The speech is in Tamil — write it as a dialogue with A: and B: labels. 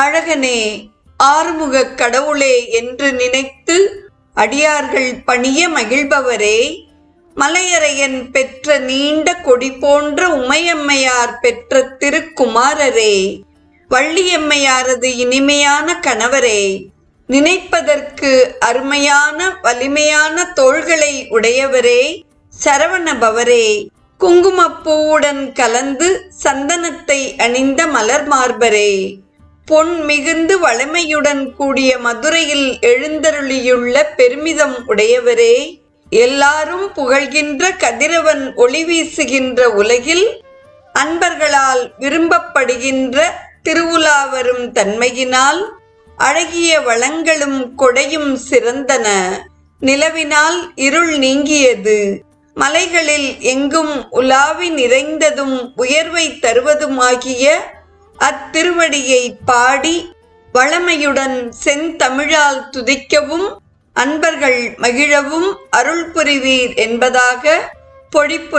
A: அழகனே, ஆறுமுகக் கடவுளே என்று நினைத்து அடியார்கள் பணிய மகிழ்பவரே, மலையரையன் பெற்ற நீண்ட கொடி போன்ற உமையம்மையார் பெற்ற திருக்குமாரரே, வள்ளியம்மையாரது இனிமையான கணவரே, நினைப்பதற்கு அருமையான வலிமையான தோள்களை உடையவரே, சரவணபவரே, குங்குமப்பூவுடன் கலந்து சந்தனத்தை அணிந்த மலர் மார்பரே, பொன் மிகுந்து வளமையுடன் கூடிய மதுரையில் எழுந்தருளியுள்ள பெருமிதம் உடையவரே, எல்லாரும் புகழ்கின்ற கதிரவன் ஒளி வீசுகின்ற உலகில் அன்பர்களால் விரும்பப்படுகின்ற திருவுலா வரும் தன்மையினால் அழகிய வளங்களும் கொடையும் சிறந்தன. நிலவினால் இருள் நீங்கியது. மலைகளில் எங்கும் உலாவி நிறைந்ததும் உயர்வை தருவதுமாகிய அத்திருவடியை பாடி வளமையுடன் செந்தமிழால் துதிக்கவும் அன்பர்கள் மகிழவும் அருள் புரிவீர் என்பதாக பொழிப்பு